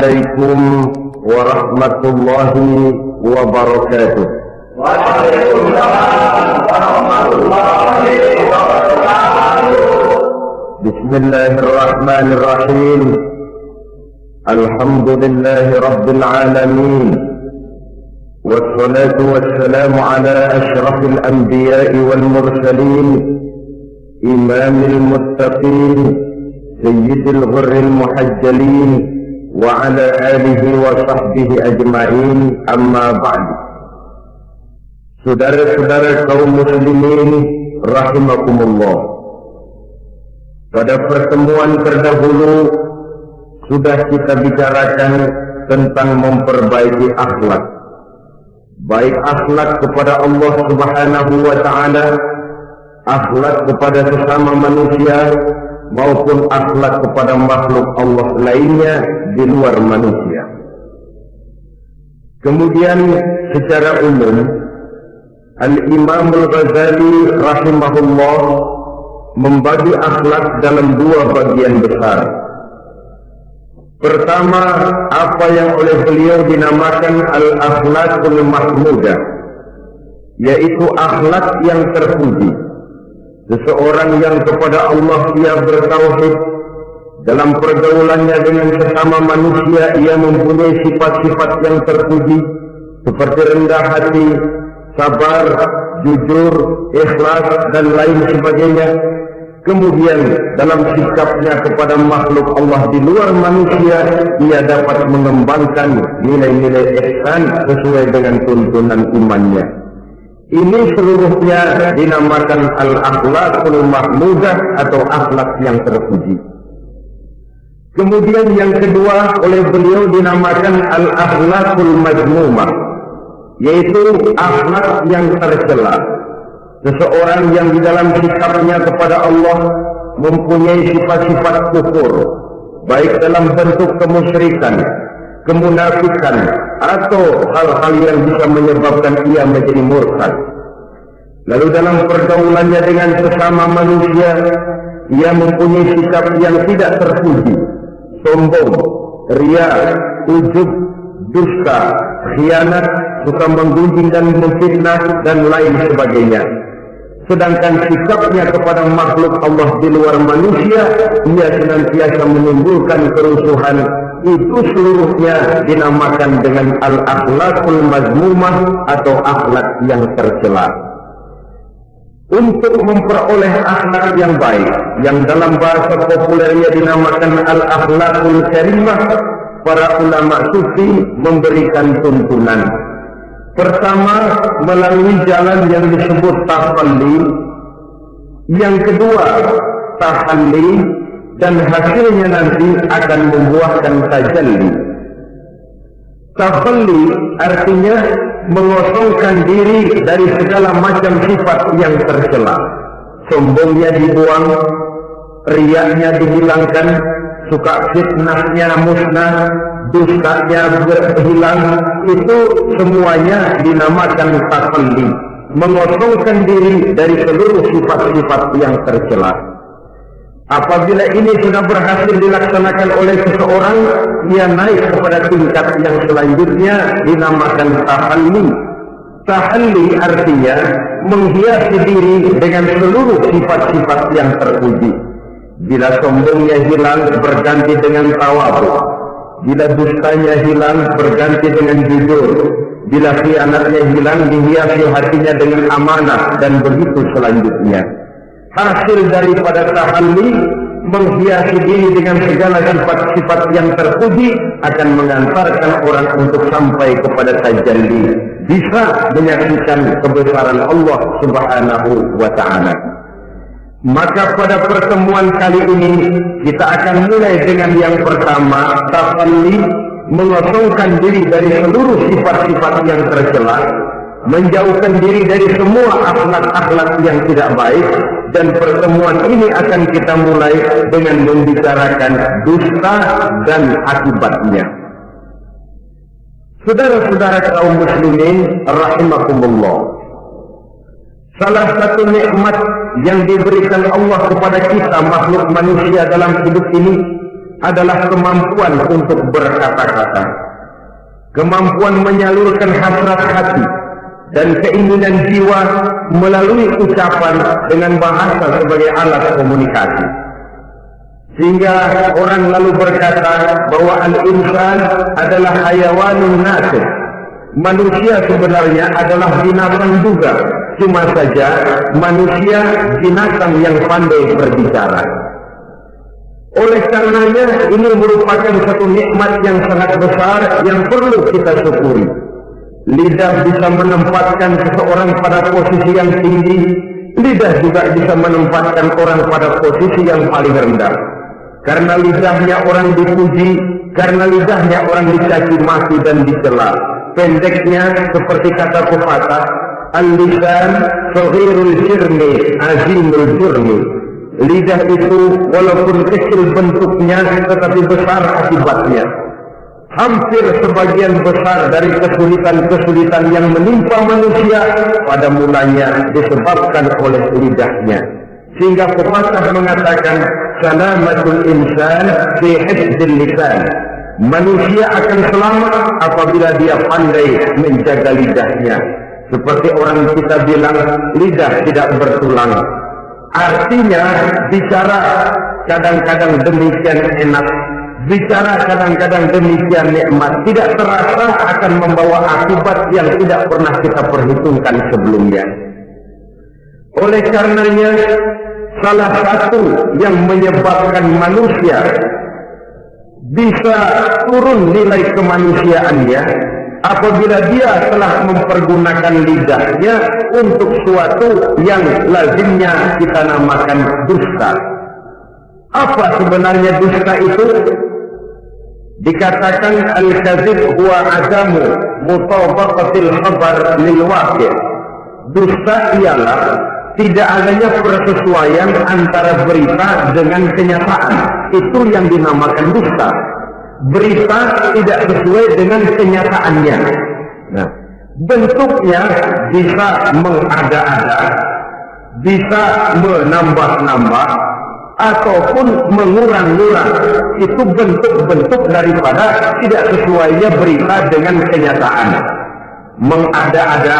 Assalamualaikum warahmatullahi wabarakatuh. Waalaikumsalam warahmatullahi wabarakatuh. Bismillahirrahmanirrahim. Alhamdulillahi rabbil alamin. Wassalatu wassalamu ala asyrafil anbiya'i wal mursalin, imamil muttaqin, sayyidil ghurril muhajjalin, wa ala alihi wa sahbihi ajma'in, amma ba'du. Saudara-saudara kaum muslimin rahimakumullah, pada pertemuan terdahulu sudah kita bicarakan tentang memperbaiki akhlak, baik akhlak kepada Allah Subhanahu wa ta'ala, akhlak kepada sesama manusia, maupun akhlak kepada makhluk Allah lainnya di luar manusia. Kemudian secara umum Al-Imam Al-Ghazali rahimahullah membagi akhlak dalam dua bagian besar. Pertama, apa yang oleh beliau dinamakan al-akhlaqul mahmudah, yaitu akhlak yang terpuji. Seseorang yang kepada Allah ia bertauhid, dalam pergaulannya dengan sesama manusia ia mempunyai sifat-sifat yang terpuji seperti rendah hati, sabar, jujur, ikhlas dan lain sebagainya. Kemudian dalam sikapnya kepada makhluk Allah di luar manusia ia dapat mengembangkan nilai-nilai ihsan sesuai dengan tuntunan imannya. Ini seluruhnya dinamakan al-akhlaqul mahmudah atau akhlak yang terpuji. Kemudian yang kedua oleh beliau dinamakan al-akhlaqul mazmumah, yaitu akhlak yang tercela. Seseorang yang di dalam sikapnya kepada Allah mempunyai sifat-sifat kufur, baik dalam bentuk kemusyrikan, kemunafikan, atau hal-hal yang bisa menyebabkan ia menjadi murtad. Lalu dalam pergaulannya dengan sesama manusia, ia mempunyai sikap yang tidak terpuji, sombong, riya, ujub, dusta, khianat, suka menggunjing dan memfitnah dan lain sebagainya. Sedangkan sikapnya kepada makhluk Allah di luar manusia, ia senantiasa menimbulkan kerusuhan. Itu seluruhnya dinamakan dengan al-akhlaqul mazmumah atau akhlak yang tercela. Untuk memperoleh akhlak yang baik, yang dalam bahasa populernya dinamakan al-akhlaqul karimah, para ulama sufi memberikan tuntunan. Pertama, melalui jalan yang disebut tahalli. Yang kedua, tahalli, dan hasilnya nanti akan membuahkan tajalli. Tahalli artinya mengosongkan diri dari segala macam sifat yang tercela. Sombongnya dibuang, riyanya dihilangkan, suka fitnahnya musnah, dustanya berhilang. Itu semuanya dinamakan tahalli, mengosongkan diri dari seluruh sifat-sifat yang tercela. Apabila ini sudah berhasil dilaksanakan oleh seseorang, ia naik kepada tingkat yang selanjutnya dinamakan tahalli. Tahalli artinya menghiasi diri dengan seluruh sifat-sifat yang terpuji. Bila sombongnya hilang, berganti dengan tawadhu. Bila dustanya hilang, berganti dengan jujur. Bila khianatnya hilang, dihiasi hatinya dengan amanah, dan begitu selanjutnya. Hasil daripada tahalli, menghiasi diri dengan segala sifat-sifat yang terpuji, akan mengantarkan orang untuk sampai kepada tajalli, bisa menyaksikan kebesaran Allah Subhanahu wa ta'ala. Maka pada pertemuan kali ini kita akan mulai dengan yang pertama, tahalli, mengosongkan diri dari seluruh sifat-sifat yang tercela, menjauhkan diri dari semua akhlak-akhlak yang tidak baik. Dan pertemuan ini akan kita mulai dengan membicarakan dusta dan akibatnya. Saudara-saudara kaum muslimin rahimakumullah, salah satu nikmat yang diberikan Allah kepada kita makhluk manusia dalam hidup ini adalah kemampuan untuk berkata-kata, kemampuan menyalurkan hasrat hati dan keinginan jiwa melalui ucapan dengan bahasa sebagai alat komunikasi. Sehingga orang lalu berkata bahwa al-insan adalah hayawanun nasib. Manusia sebenarnya adalah binatang juga, cuma saja manusia binatang yang pandai berbicara. Oleh karenanya ini merupakan satu nikmat yang sangat besar yang perlu kita syukuri. Lidah bisa menempatkan seseorang pada posisi yang tinggi, lidah juga bisa menempatkan orang pada posisi yang paling rendah. Karena lidahnya orang dipuji, karena lidahnya orang dicaci maki dan dicela. Pendeknya seperti kata pepatah, al-lisan saghirul jirmi azimul jurmi. Lidah itu walaupun kecil bentuknya tetapi besar akibatnya. Hampir sebagian besar dari kesulitan-kesulitan yang menimpa manusia pada mulanya disebabkan oleh lidahnya. Sehingga pepatah mengatakan salamatul insan fi hifdzil lisan. Manusia akan selamat apabila dia pandai menjaga lidahnya. Seperti orang kita bilang, lidah tidak bertulang. Artinya bicara kadang-kadang demikian enak, bicara kadang-kadang demikian nikmat, tidak terasa akan membawa akibat yang tidak pernah kita perhitungkan sebelumnya. Oleh karenanya, salah satu yang menyebabkan manusia bisa turun nilai kemanusiaannya apabila dia telah mempergunakan lidahnya untuk suatu yang lazimnya kita namakan dusta. Apa sebenarnya dusta itu? Dikatakan al-kadzib huwa adamu mutabaqatil khabar lil waqi'. Dusta ialah tidak adanya persesuaian antara berita dengan kenyataan. Itu yang dinamakan dusta. Berita tidak sesuai dengan kenyataannya. Nah, bentuknya bisa mengada-ada, bisa menambah-nambah, ataupun mengurang-urang. Itu bentuk-bentuk daripada tidak sesuainya berita dengan kenyataan. Mengada-ada,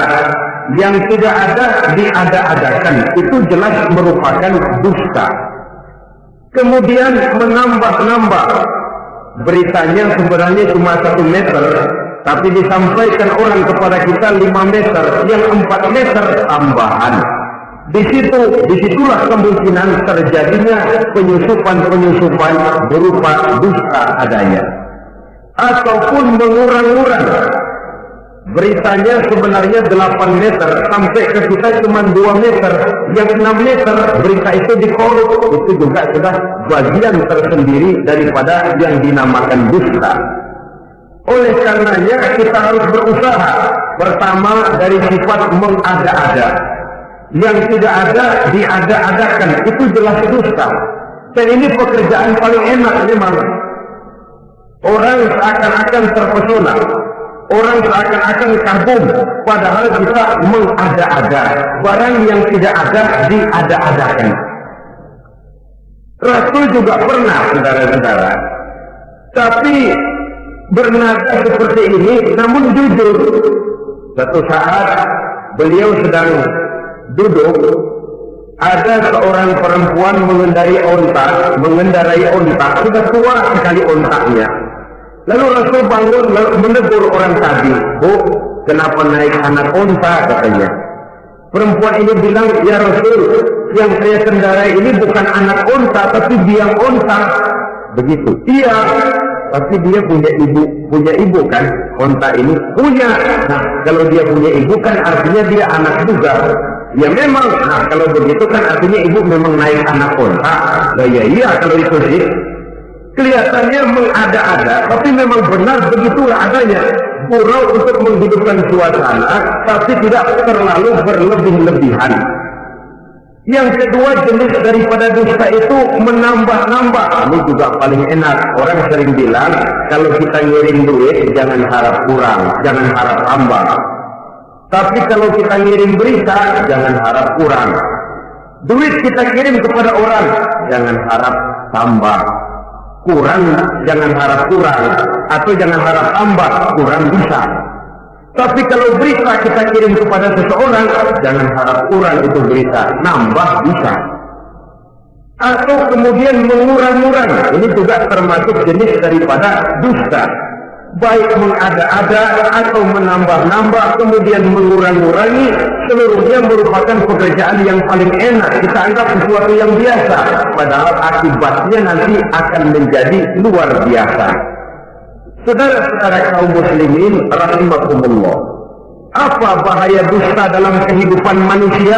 yang tidak ada diada-adakan, itu jelas merupakan dusta. Kemudian menambah-nambah, beritanya sebenarnya cuma 1 meter, tapi disampaikan orang kepada kita 5 meter, yang 4 meter tambahan. Disitulah kemungkinan terjadinya penyusupan-penyusupan berupa dusta adanya. Ataupun mengurang-urang. Beritanya sebenarnya 8 meter, sampai ke kita cuma 2 meter, yang 6 meter berita itu dikorup. Itu juga sudah bagian tersendiri daripada yang dinamakan dusta. Oleh karenanya kita harus berusaha. Pertama dari sifat mengada-ada. Yang tidak ada diada-adakan, itu jelas dusta. Dan ini pekerjaan paling enak memang. Orang seakan-akan terpesona, orang seakan-akan kagum, padahal kita mengada-ada. Barang yang tidak ada diada-adakan. Rasul juga pernah, saudara-saudara, tapi bernada seperti ini, namun jujur. Satu saat beliau sedang duduk, ada seorang perempuan mengendarai onta, sudah tua sekali ontaknya. Lalu Rasul bangun, lalu menegur orang tadi, "Bu, kenapa naik anak onta?" katanya. Perempuan ini bilang, "Ya Rasul, yang saya kendarai ini bukan anak onta, tapi biang onta." Begitu. Iya, tapi dia punya ibu kan? Onta ini punya. Nah, kalau dia punya ibu kan artinya dia anak juga. Ya memang, nah kalau begitu kan artinya ibu memang naik anak onta. Nah ya iya kalau itu sih. Kelihatannya mengada-ada, tapi memang benar begitulah adanya. Gurau untuk menghidupkan suasana, tapi tidak terlalu berlebih-lebihan. Yang kedua jenis daripada dusta itu menambah-nambah. Ini juga paling enak. Orang sering bilang, kalau kita ngirim duit, jangan harap kurang, jangan harap tambah. Tapi kalau kita ngirim berita, jangan harap kurang. Duit kita kirim kepada orang, jangan harap tambah. kurang jangan harap kurang, atau jangan harap tambah, kurang bisa. Tapi kalau berita kita kirim kepada seseorang, jangan harap kurang itu berita, nambah bisa. Atau kemudian mengurang-urang, ini juga termasuk jenis daripada dusta. Baik mengada-ada atau menambah-nambah, kemudian mengurang-urangi, seluruhnya merupakan pekerjaan yang paling enak. Kita anggap sesuatu yang biasa, padahal akibatnya nanti akan menjadi luar biasa. Saudara-saudara kaum muslimin rahimakumullah, apa bahaya dusta dalam kehidupan manusia?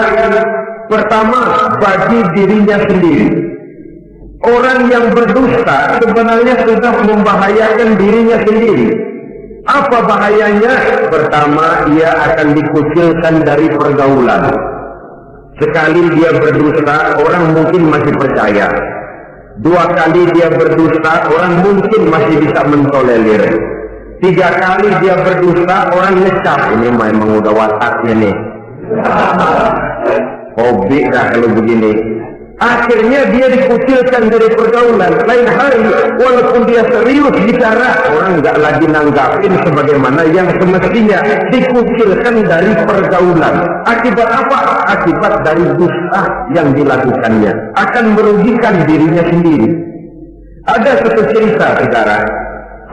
Pertama, bagi dirinya sendiri. Orang yang berdusta sebenarnya sudah membahayakan dirinya sendiri. Apa bahayanya? Pertama, ia akan dikucilkan dari pergaulan. Sekali dia berdusta, orang mungkin masih percaya. 2 kali dia berdusta, orang mungkin masih bisa mentolerir. 3 kali dia berdusta, orang ngecap, ini memang udah wataknya nih. Hobi dah kalau begini. Akhirnya dia dikucilkan dari pergaulan. Lain hari, walaupun dia serius bicara, orang nggak lagi nanggapin sebagaimana yang semestinya, dikucilkan dari pergaulan. Akibat apa? Akibat dari dusta yang dilakukannya. Akan merugikan dirinya sendiri. Ada satu cerita, saudara.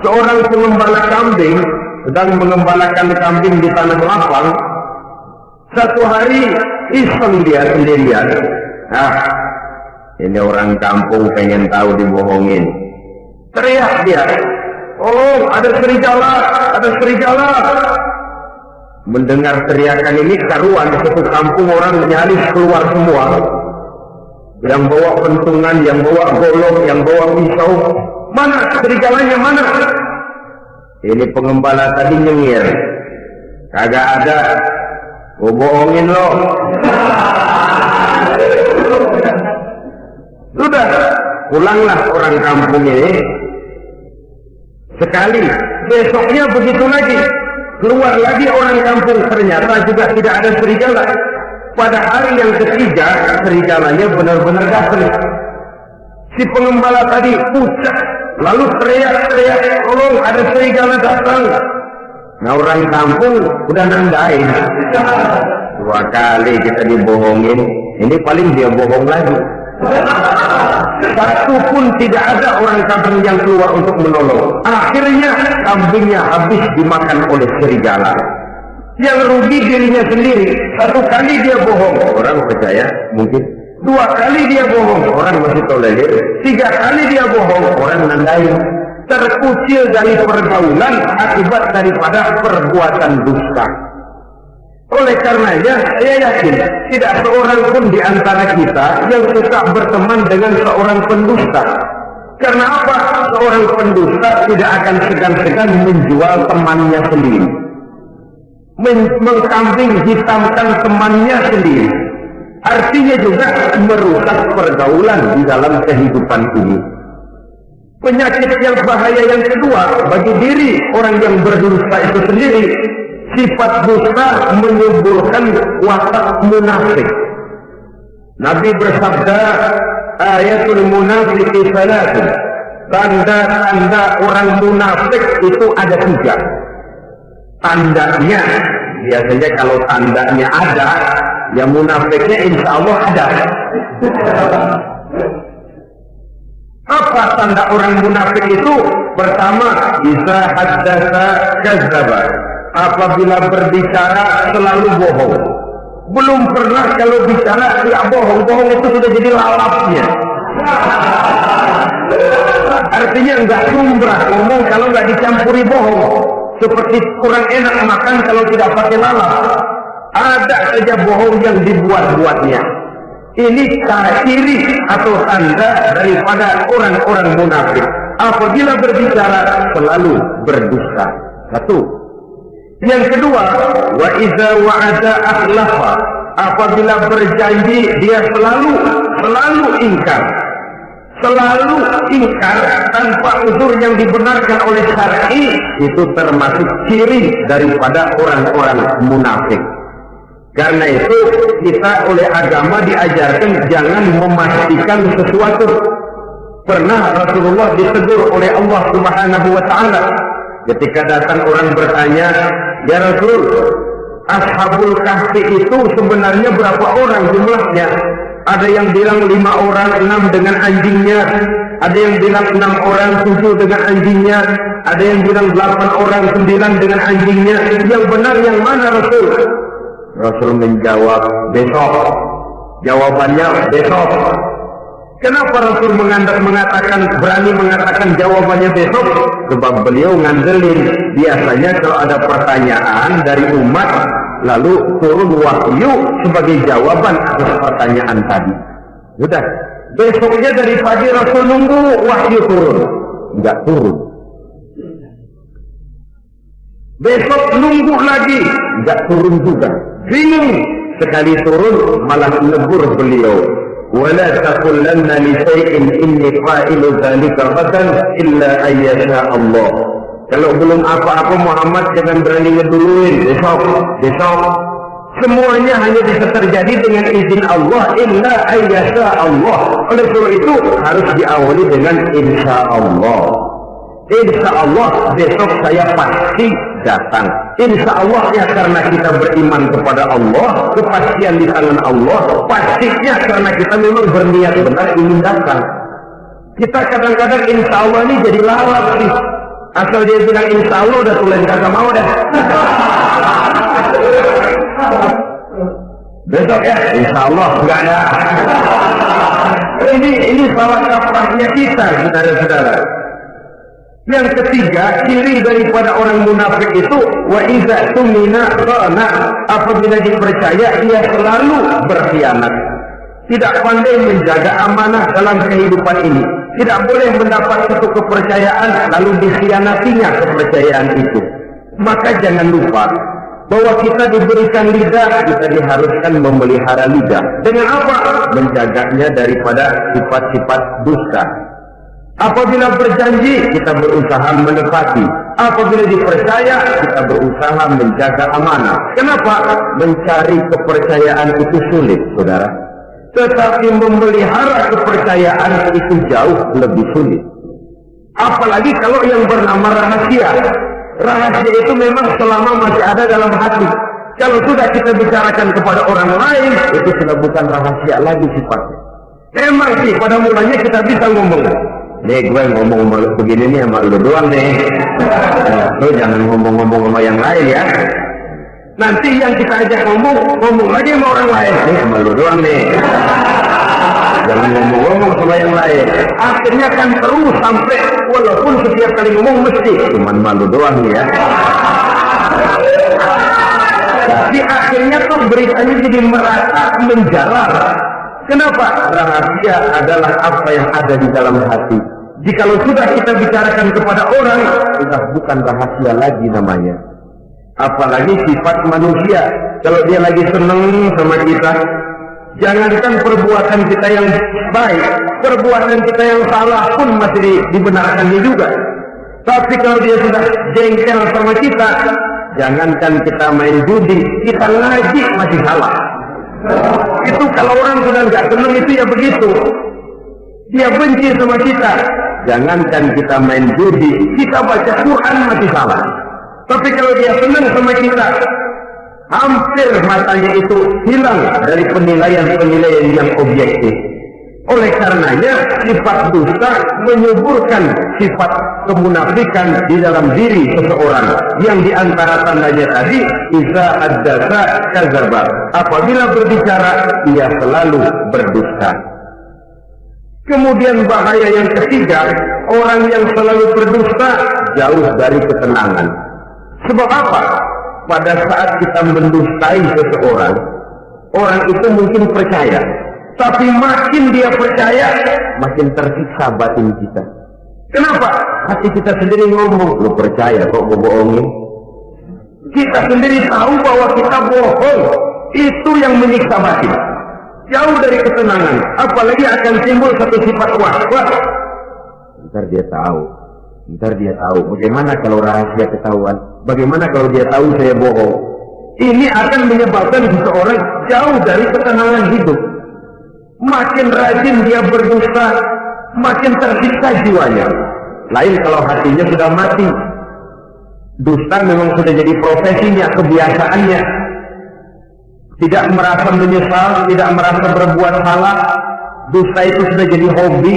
Seorang pengembala kambing sedang mengembalakan kambing di tanah lapang. Satu hari iseng dia sendirian. Ini orang kampung pengen tahu dibohongin. Teriak dia, "Oh, ada serigala, ada serigala." Mendengar teriakan ini, karuan satu kampung orang nyaris keluar semua. Yang bawa pentungan, yang bawa golok, yang bawa pisau. Mana serigalanya, mana? Ini pengembala tadi nyengir. Kagak ada. Oh, bohongin lo. Sudah, pulanglah orang kampung ini. Sekali, besoknya begitu lagi. Keluar lagi orang kampung, ternyata juga tidak ada serigala. Pada hari yang ketiga, serigalanya benar-benar datang. Si pengembala tadi pucat, lalu teriak-teriak, "Tolong, ada serigala datang." Nah, orang kampung udah nandain. 2 kali kita dibohongin, ini paling dia bohong lagi. Satu pun tidak ada orang kampung yang keluar untuk menolong. Akhirnya kambingnya habis dimakan oleh serigala. Yang rugi dirinya sendiri. 1 kali dia bohong, orang percaya mungkin. 2 kali dia bohong, orang masih tolerir. 3 kali dia bohong, orang nandain. Terkucil dari pergaulan akibat daripada perbuatan dusta. Oleh karenanya, saya yakin tidak seorang pun di antara kita yang suka berteman dengan seorang pendusta. Karena apa? Seorang pendusta tidak akan segan-segan menjual temannya sendiri, mengkambing hitamkan temannya sendiri. Artinya juga merusak pergaulan di dalam kehidupan ini. Penyakit yang bahaya yang kedua bagi diri orang yang berdusta itu sendiri, sifat dusta menyuburkan watak munafik. Nabi bersabda, "Ayatul munafiqi salatun." Tanda-tanda orang munafik itu ada 3. Tandanya, biasanya kalau tandanya ada, ya munafiknya insya Allah ada. Apa tanda orang munafik itu? Pertama, iza haddatsa kadzdzaba. Apabila berbicara selalu bohong. Belum pernah kalau bicara tidak bohong. Bohong itu sudah jadi lalapnya. Artinya enggak lumrah ngomong kalau enggak dicampuri bohong. Seperti kurang enak makan kalau tidak pakai lalap. Ada saja bohong yang dibuat-buatnya. Ini ciri atau tanda daripada orang-orang munafik. Apabila berbicara selalu berdusta. 1. Yang kedua, wa iza wa'ada akhlafa. Apabila berjanji dia selalu ingkar. Selalu ingkar tanpa uzur yang dibenarkan oleh syar'i, itu termasuk ciri daripada orang-orang munafik. Karena itu kita oleh agama diajarkan jangan memastikan sesuatu. Pernah Rasulullah ditegur oleh Allah Subhanahu wa Ta'ala ketika datang orang bertanya, "Ya Rasul, Ashabul Kahfi itu sebenarnya berapa orang jumlahnya?" Ada yang bilang 5 orang, 6 dengan anjingnya. Ada yang bilang 6 orang, 7 dengan anjingnya. Ada yang bilang 8 orang, 9 dengan anjingnya. Yang benar yang mana Rasul? Rasul menjawab, besok. Jawabannya besok. Kenapa Rasul berani mengatakan jawabannya besok? Sebab beliau ngandelin. Biasanya kalau ada pertanyaan dari umat, lalu turun wahyu sebagai jawaban atas pertanyaan tadi. Sudah, besoknya dari pagi Rasul nunggu wahyu turun. Enggak turun. Besok nunggu lagi, enggak turun juga. Bingung. Sekali turun malah menegur beliau. ولا تقولن لشيء إني فاعل ذلك غدا إلا أن يشاء الله. Kalau belum apa-apa Muhammad jangan berani ngeduluin. Besok. Semuanya hanya bisa terjadi dengan izin Allah. Illa an yasha Allah. Oleh sebab itu harus diawali dengan insya Allah. Insya Allah besok saya pasti datang. Insya Allah ya karena kita beriman kepada Allah, kepastian di tangan Allah, pastinya karena kita memang berniat benar ingin datang. Kita kadang-kadang insya Allah ini jadi lalap sih. Asal dia bilang insya Allah udah tulen kagak mau dah. Besok ya, insya Allah enggak ada. Ini salah kaprahnya kita, saudara-saudara. Yang ketiga, ciri daripada orang munafik itu wa iza tumina khana, apabila dipercaya dia selalu berkhianat. Tidak pandai menjaga amanah dalam kehidupan ini. Tidak boleh mendapat satu kepercayaan lalu dikhianatinya kepercayaan itu. Maka jangan lupa bahwa kita diberikan lidah, kita diharuskan memelihara lidah. Dengan apa? Menjaganya daripada sifat-sifat dusta. Apabila berjanji, kita berusaha menepati. Apabila dipercaya, kita berusaha menjaga amanah. Kenapa? Mencari kepercayaan itu sulit, saudara. Tetapi memelihara kepercayaan itu jauh lebih sulit. Apalagi kalau yang bernama rahasia. Rahasia itu memang selama masih ada dalam hati. Kalau sudah kita bicarakan kepada orang lain, itu sudah bukan rahasia lagi sifatnya. Emang sih, pada mulanya kita bisa ngomong. Nih gue ngomong begini nih sama lu doang nih. Lu jangan ngomong-ngomong sama yang lain ya. Nanti yang kita ajak ngomong lagi sama orang lain. Nih sama lu doang nih. Jangan ngomong-ngomong sama yang lain. Akhirnya kan terus sampai walaupun setiap kali ngomong mesti cuman malu doang nih ya. Tapi akhirnya tuh beritanya jadi merata menjalar. Kenapa? Rahasia adalah apa yang ada di dalam hati. Jikalau sudah kita bicarakan kepada orang, sudah bukan rahasia lagi namanya. Apalagi sifat manusia. Kalau dia lagi seneng sama kita, jangankan perbuatan kita yang baik, perbuatan kita yang salah pun masih dibenarkannya juga. Tapi kalau dia sudah jengkel sama kita, jangankan kita main judi, kita ngaji masih salah. Itu kalau orang sudah nggak senang itu ya begitu. Dia benci sama kita. Jangankan kita main judi, kita baca Quran masih salah. Tapi kalau dia senang sama kita, hampir matanya itu hilang dari penilaian-penilaian yang objektif. Oleh karenanya sifat dusta menyuburkan sifat kemunafikan di dalam diri seseorang yang diantara tandanya tadi iza haddasa kadzdzaba. Apabila berbicara ia selalu berdusta. Kemudian bahaya yang ketiga, orang yang selalu berdusta jauh dari ketenangan. Sebab apa? Pada saat kita mendustai seseorang, orang itu mungkin percaya. Tapi makin dia percaya, makin tersiksa batin kita. Kenapa? Hati kita sendiri ngomong, lu percaya kok gue bohongin? Kita sendiri tahu bahwa kita bohong. Itu yang menyiksa batin. Jauh dari ketenangan. Apalagi akan timbul satu sifat was-was. Ntar dia tahu. Bagaimana kalau rahasia ketahuan? Bagaimana kalau dia tahu saya bohong? Ini akan menyebabkan seseorang jauh dari ketenangan hidup. Makin rajin dia berdusta, makin tersiksa jiwanya. Lain kalau hatinya sudah mati. Dusta memang sudah jadi profesinya, kebiasaannya. Tidak merasa menyesal, tidak merasa berbuat salah. Dusta itu sudah jadi hobi.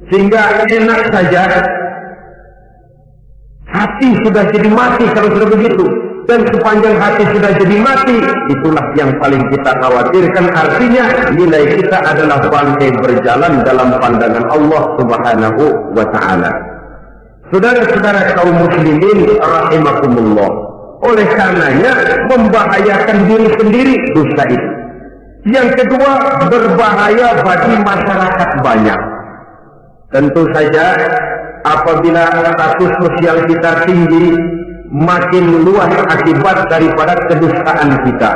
Sehingga enak saja. Hati sudah jadi mati kalau sudah begitu. Dan sepanjang hati sudah jadi mati, itulah yang paling kita khawatirkan. Artinya nilai kita adalah bangkai berjalan dalam pandangan Allah Subhanahu wa ta'ala. Saudara-saudara kaum muslimin rahimakumullah, oleh karenanya membahayakan diri sendiri dosa itu. Yang kedua, berbahaya bagi masyarakat banyak. Tentu saja apabila status sosial kita tinggi, makin luas akibat daripada kedustaan kita.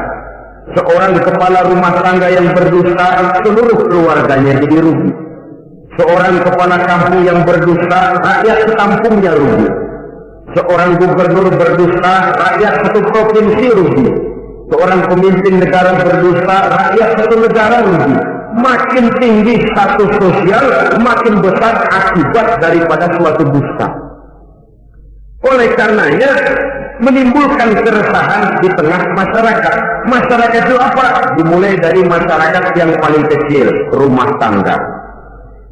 Seorang kepala rumah tangga yang berdusta, seluruh keluarganya jadi rugi. Seorang kepala kampung yang berdusta, rakyat sekampungnya rugi. Seorang gubernur berdusta, rakyat satu provinsi rugi. Seorang pemimpin negara berdusta, rakyat satu negara rugi. Makin tinggi status sosial, makin besar akibat daripada suatu dusta. Oleh karenanya menimbulkan keresahan di tengah masyarakat. Masyarakat itu apa? Dimulai dari masyarakat yang paling kecil, rumah tangga.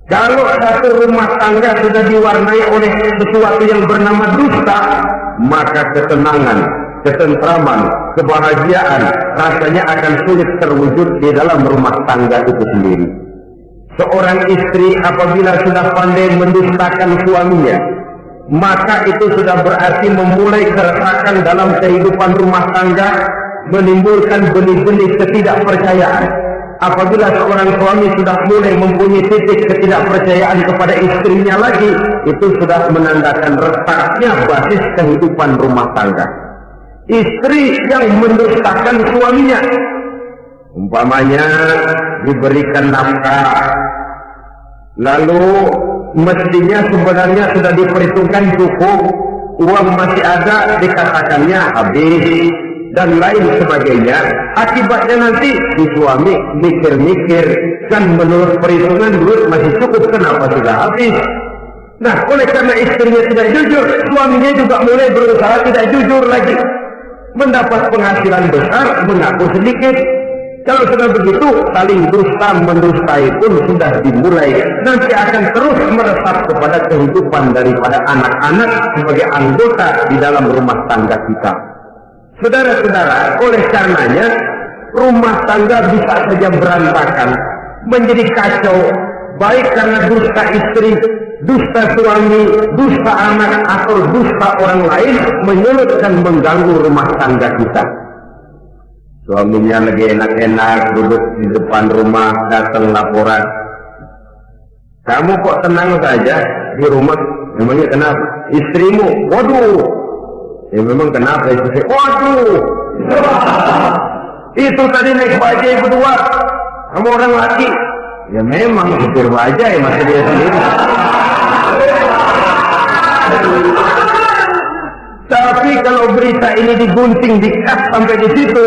Kalau satu rumah tangga sudah diwarnai oleh sesuatu yang bernama dusta, maka ketenangan, ketentraman, kebahagiaan rasanya akan sulit terwujud di dalam rumah tangga itu sendiri. Seorang istri apabila sudah pandai mendustakan suaminya, maka itu sudah berarti memulai keresakan dalam kehidupan rumah tangga, menimbulkan benih-benih ketidakpercayaan. Apabila seorang suami sudah mulai mempunyai titik ketidakpercayaan kepada istrinya lagi, itu sudah menandakan retaknya basis kehidupan rumah tangga. Istri yang mendustakan suaminya, umpamanya diberikan nafkah, lalu mestinya sebenarnya sudah diperhitungkan cukup, uang masih ada, dikatakannya habis, dan lain sebagainya. Akibatnya nanti si suami mikir-mikir, kan menurut perhitungan duit masih cukup, kenapa sudah habis? Nah, oleh karena istrinya tidak jujur, suaminya juga mulai berusaha tidak jujur lagi. Mendapat penghasilan besar, mengaku sedikit. Kalau sudah begitu, saling dusta mendustai pun sudah dimulai. Nanti akan terus meresap kepada kehidupan daripada anak-anak sebagai anggota di dalam rumah tangga kita. Saudara-saudara, oleh karenanya rumah tangga bisa saja berantakan, menjadi kacau, baik karena dusta istri, dusta suami, dusta anak, atau dusta orang lain menyulut dan mengganggu rumah tangga kita. Suaminya lagi enak-enak duduk di depan rumah, datang laporan, kamu kok tenang saja di rumah? Memangnya kenapa? Istrimu, waduh, ya memang kenapa istri? Waduh, itu tadi naik bajai berdua sama orang laki. Ya memang supir bajai, masa dia sendiri. Tapi kalau berita ini digunting, dikat sampai di situ,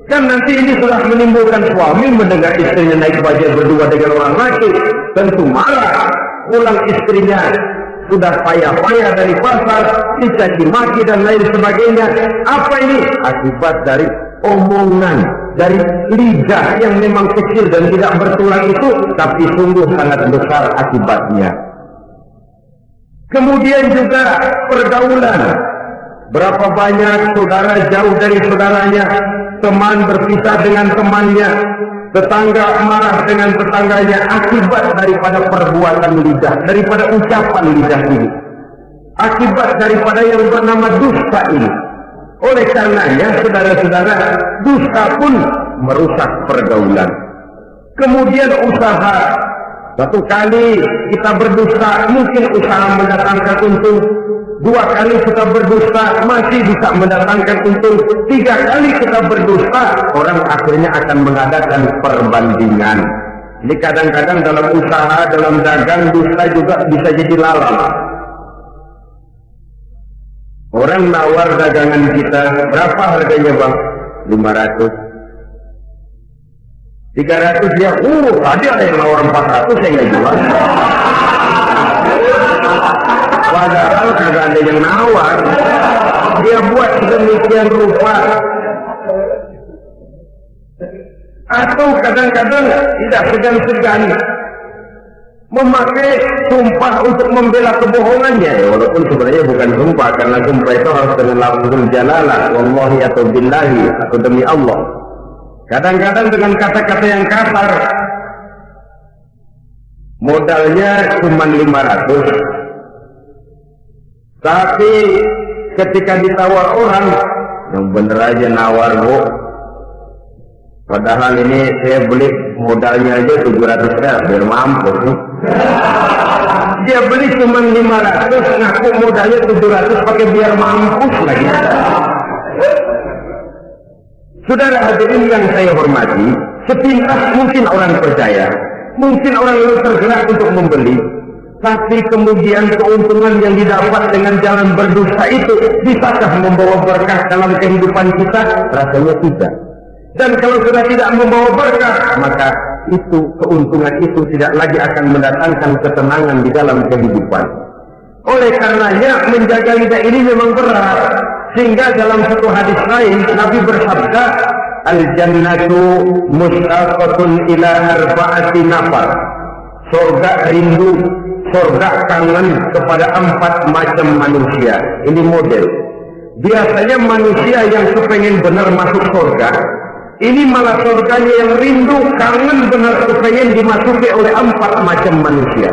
kan nanti ini sudah menimbulkan suami mendengar istrinya naik bajai berdua dengan orang laki, tentu marah. Pulang istrinya sudah payah-payah dari pasar, dicaci maki dan lain sebagainya. Apa ini? Akibat dari omongan, dari lidah yang memang kecil dan tidak bertulang itu, tapi sungguh sangat besar akibatnya. Kemudian juga pergaulan. Berapa banyak saudara jauh dari saudaranya, teman berpisah dengan temannya, tetangga marah dengan tetangganya akibat daripada perbuatan lidah, daripada ucapan lidah ini, akibat daripada yang bernama dusta ini. Oleh karenanya, saudara-saudara, dusta pun merusak pergaulan. Kemudian usaha. Satu kali kita berdusta, mungkin usaha mendatangkan untung. 2 kali kita berdusta, masih bisa mendatangkan untung. 3 kali kita berdusta, orang akhirnya akan mengadakan perbandingan. Ini kadang-kadang dalam usaha, dalam dagang, dusta juga bisa jadi lalang. Orang nawar dagangan kita, berapa harganya bang? 500. 300 dia, tadi ada yang nawar 400 saya nggak jual. Padahal kagak ada yang nawar. Dia buat sedemikian rupa. Atau kadang-kadang tidak segan-segan memakai sumpah untuk membela kebohongannya, ya, walaupun sebenarnya bukan sumpah, karena sumpah itu harus dengan lafzul jalalah, wallahi atau billahi atau demi Allah. Kadang-kadang dengan kata-kata yang kasar, modalnya cuma 500, tapi ketika ditawar orang, yang bener aja nawar bu, padahal ini saya beli modalnya aja 700 ribu biar mampu sih. Dia beli cuma 500, ngaku modalnya 700 pakai biar mampus lagi. Saudara hadirin yang saya hormati, sepintas mungkin orang percaya, mungkin orang yang tergerak untuk membeli, tapi kemudian keuntungan yang didapat dengan jalan berdosa itu bisakah membawa berkah dalam kehidupan kita? Rasanya tidak. Dan kalau sudah tidak membawa berkah, maka itu keuntungan itu tidak lagi akan mendatangkan ketenangan di dalam kehidupan. Oleh karenanya menjaga lidah ini memang berat, sehingga dalam satu hadis lain Nabi bersabda, al-jannatu mustaqatun ila arba'ati nafar. Surga rindu, surga kangen kepada 4 macam manusia. Ini model. Biasanya manusia yang kepengen benar masuk surga, ini malah surganya yang rindu, kangen benar kepengen dimasuki oleh 4 macam manusia.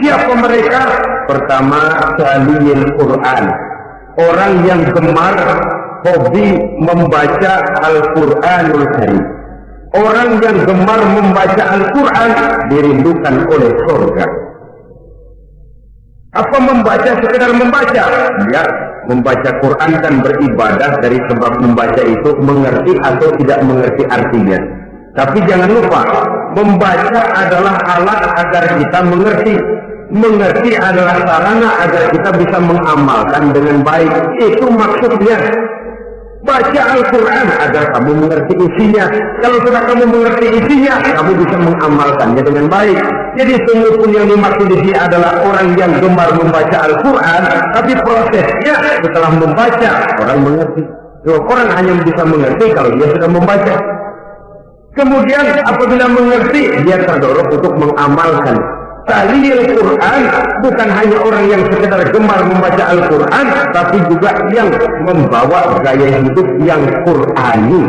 Siapa mereka? Pertama, taliyil Quran. Orang yang gemar hobi membaca Al-Quranul Karim. Orang yang gemar membaca Al-Quran dirindukan oleh surga. Apa membaca sekedar membaca? Ya, membaca Quran dan beribadah dari sebab membaca itu mengerti atau tidak mengerti artinya. Tapi jangan lupa, membaca adalah alat agar kita mengerti. Mengerti adalah sarana agar kita bisa mengamalkan dengan baik. Itu maksudnya. Baca Al-Quran agar kamu mengerti isinya. Kalau sudah kamu mengerti isinya, kamu bisa mengamalkannya dengan baik. Jadi sungguh yang dimaksud di sini adalah orang yang gemar membaca Al-Quran, tapi prosesnya setelah membaca orang mengerti. Orang hanya bisa mengerti kalau dia sudah membaca. Kemudian apabila mengerti, dia terdorong untuk mengamalkan. Taliyil Quran bukan hanya orang yang sekedar gemar membaca Al-Quran, tapi juga yang membawa gaya hidup yang Qurani.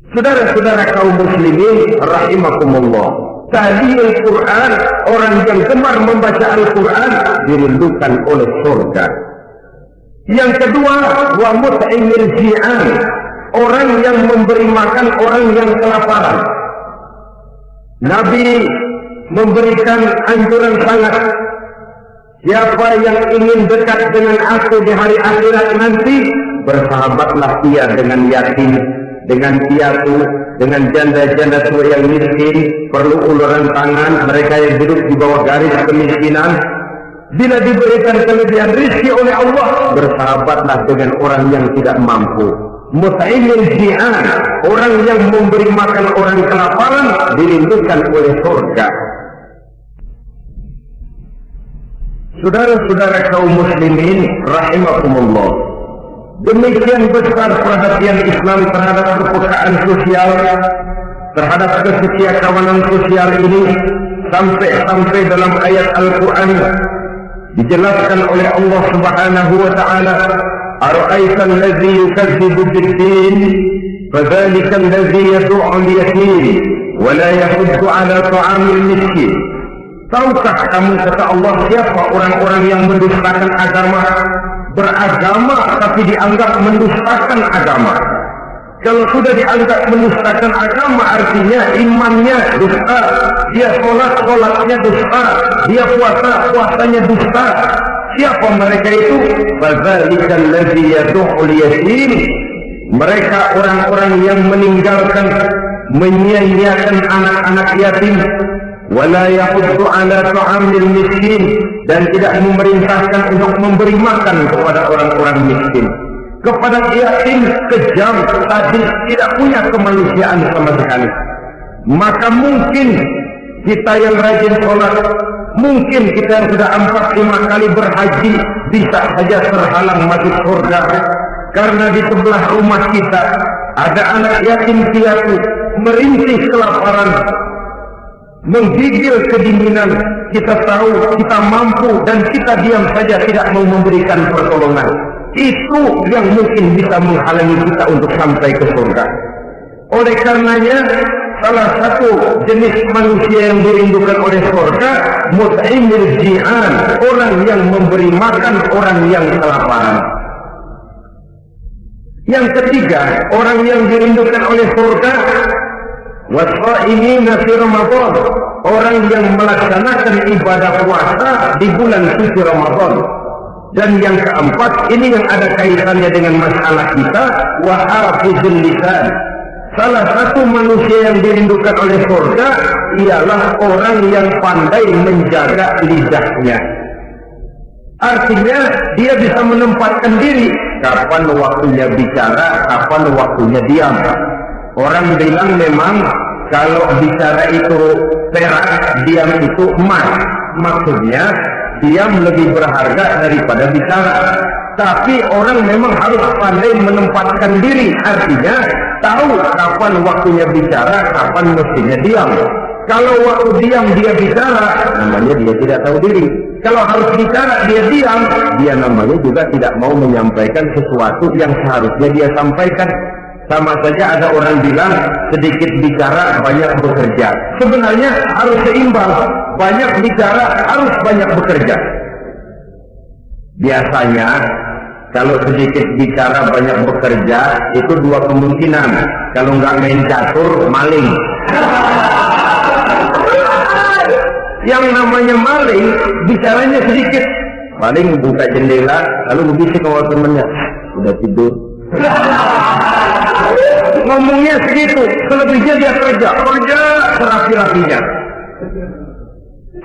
Saudara-saudara kaum muslimin rahimakumullah, taliyil Quran, orang yang gemar membaca Al-Quran dirindukan oleh surga. Yang kedua, wa mut'imil ji'an, orang yang memberi makan orang yang kelaparan. Nabi memberikan anjuran sangat, siapa yang ingin dekat dengan aku di hari akhirat nanti, bersahabatlah ia dengan yatim, dengan piatu, dengan janda-janda tua yang miskin, perlu uluran tangan, mereka yang hidup di bawah garis kemiskinan. Bila diberikan kelebihan rezeki oleh Allah, bersahabatlah dengan orang yang tidak mampu. Mut'imil ji'an, orang yang memberi makan orang kelaparan dirindukan oleh surga. Saudara-saudara kaum muslimin rahimakumullah, demikian besar perhatian Islam terhadap kepekaan sosial, terhadap kesetiakawanan sosial ini, sampai dalam ayat Al-Quran dijelaskan oleh Allah Subhanahu wa ta'ala, ara'aita allazi yukadzibu bid-din fadzalika allazi yad'u al-yatim wa la yahuddu 'ala ta'amil miskin. Tahukah kamu, kata Allah, siapa orang-orang yang mendustakan agama, beragama tapi dianggap mendustakan agama? Kalau sudah dianggap mendustakan agama, artinya imannya dusta, dia sholatnya dusta, dia puasanya dusta. Siapa mereka itu? Fadzalika allazi yad'ul yatim. Mereka orang-orang yang meninggalkan, menyia-nyiakan anak-anak yatim, wala yahuddu ala ta'amil miskin, dan tidak memerintahkan untuk memberi makan kepada orang-orang miskin. kepada yatim, kejam, sadis, tidak punya kemanusiaan sama sekali. Maka mungkin kita yang rajin sholat, mungkin kita yang sudah 4-5 kali berhaji, bisa saja terhalang masuk surga. Karena di sebelah rumah kita ada anak yatim piatu, merintih kelaparan, menggigil kedinginan. Kita tahu, kita mampu, dan kita diam saja tidak mau memberikan pertolongan. Itu yang mungkin bisa menghalangi kita untuk sampai ke surga. Oleh karenanya, salah satu jenis manusia yang dirindukan oleh surga, mut'imil ji'an, orang yang memberi makan orang yang kelaparan. Yang ketiga, orang yang dirindukan oleh surga, wasa'imina fi Ramadan, orang yang melaksanakan ibadah puasa di bulan suci Ramadan. Dan yang keempat, ini yang ada kaitannya dengan masalah kita, wa hafizul lisan. Salah satu manusia yang dirindukan oleh surga ialah orang yang pandai menjaga lidahnya. Artinya dia bisa menempatkan diri, kapan waktunya bicara, kapan waktunya diam. Orang bilang memang kalau bicara itu perak, diam itu emas. Maksudnya diam lebih berharga daripada bicara. Tapi orang memang harus pandai menempatkan diri. Artinya tahu kapan waktunya bicara, kapan mestinya diam. Kalau waktu diam dia bicara, namanya dia tidak tahu diri. Kalau harus bicara dia diam, dia namanya juga tidak mau menyampaikan sesuatu yang seharusnya dia sampaikan. Sama saja ada orang bilang sedikit bicara banyak bekerja. Sebenarnya harus seimbang, banyak bicara harus banyak bekerja. Biasanya kalau sedikit bicara banyak bekerja itu dua kemungkinan. Kalau nggak main catur, maling. Yang namanya maling bicaranya sedikit, paling buka jendela lalu berbisik sama temennya, udah tidur. Ngomongnya segitu, selebihnya dia kerja serapi-rapinya.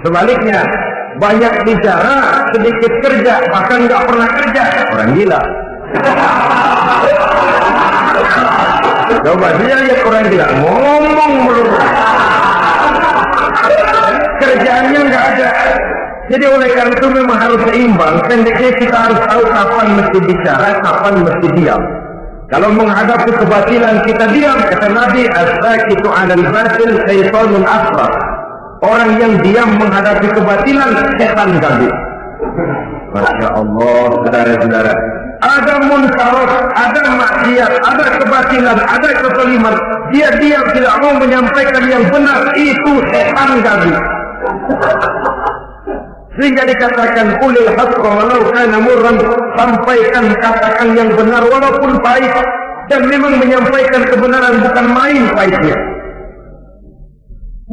Sebaliknya, banyak bicara, sedikit kerja, bahkan nggak pernah kerja, orang gila. Coba dia lihat orang gila, ngomong melulu, kerjaannya nggak ada. Jadi oleh karena itu memang harus seimbang. Pendeknya kita harus tahu kapan mesti bicara, kapan mesti diam. Kalau menghadapi kebatilan kita diam, kata Nabi, as-sakitu 'alal batil syaitanun asghar. Orang yang diam menghadapi kebatilan, setan ganggu. Masya Allah, saudara-saudara. Ada munkarat, ada maksiat, ada kebatilan, ada kezaliman. Dia diam, tidak mau menyampaikan yang benar, itu setan ganggu. Sehingga dikatakan ulil haqqa walau kana murran, sampaikan, katakan yang benar walaupun pahit. Dan memang menyampaikan kebenaran bukan main pahitnya,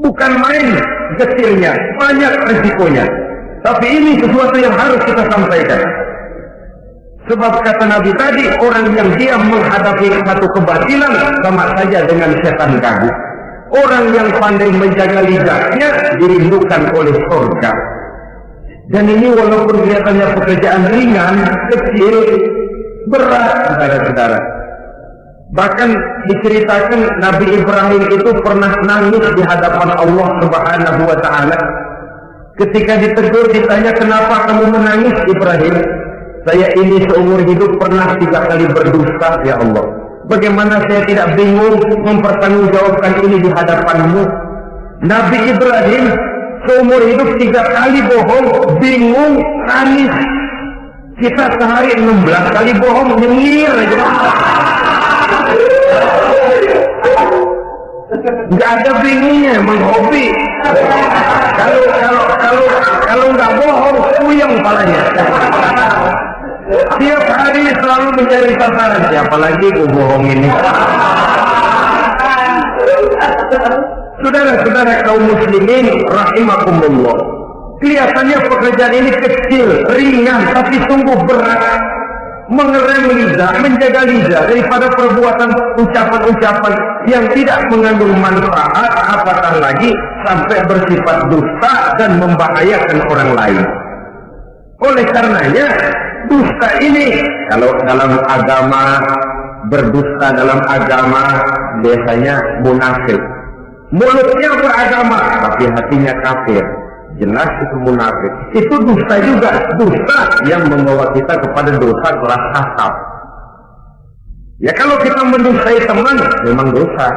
bukan main kecilnya, banyak risikonya. Tapi ini sesuatu yang harus kita sampaikan. Sebab kata Nabi tadi, orang yang diam menghadapi satu kebatilan sama saja dengan setan ganggu. Orang yang pandai menjaga lidahnya dirindukan oleh surga. Dan ini walaupun kelihatannya pekerjaan ringan, kecil, berat, saudara-saudara. Bahkan diceritakan Nabi Ibrahim itu pernah nangis di hadapan Allah Subhanahu wa Ta'ala. Ketika ditegur, ditanya, kenapa kamu menangis Ibrahim? Saya ini seumur hidup pernah 3 kali berdusta, ya Allah. Bagaimana saya tidak bingung mempertanggungjawabkan ini di hadapanmu? Nabi Ibrahim seumur hidup 3 kali bohong, bingung, nangis. Kita sehari 16 kali bohong, nyengir aja. Nggak ada bingungnya, emang hobi. Kalau nggak bohong, puyeng palanya. Tiap hari selalu mencari sasaran. Siapa lagi gue bohong ini? Saudara-saudara kaum muslimin rahimakumullah, kelihatannya pekerjaan ini kecil, ringan, tapi sungguh berat. Mengerem lidah, menjaga lidah daripada perbuatan ucapan-ucapan yang tidak mengandung manfaat, apatah lagi sampai bersifat dusta dan membahayakan orang lain. Oleh karenanya dusta ini, kalau dalam agama, berdusta dalam agama biasanya munafik. Mulutnya beragama, tapi hatinya kafir. Jelas itu munafik. Itu dusta juga, dusta yang membawa kita kepada dosa kelas asap. Ya kalau kita mendustai teman, memang dosa.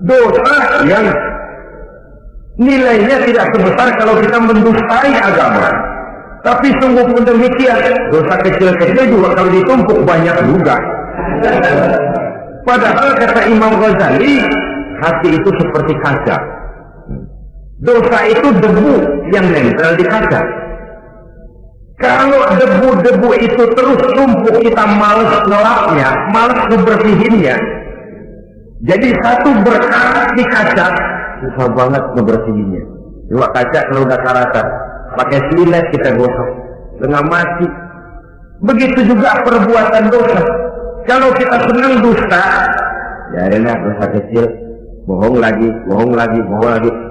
Dosa yang nilainya tidak sebesar kalau kita mendustai agama. Tapi sungguh pun demikian, dosa kecil-kecil juga kalau ditumpuk banyak juga. Padahal kata Imam Ghazali, hati itu seperti kaca. Dosa itu debu yang nempel di kaca. Kalau debu-debu itu terus tumpuk, kita malas ngelapnya, malas ngebersihinnya. Jadi satu berkarat di kaca, susah banget ngebersihinnya. Coba kaca kalau udah karatan, pakai silet kita gosok, setengah mati. Begitu juga perbuatan dosa. Kalau kita senang dusta, jadinya dosa kecil, bohong lagi,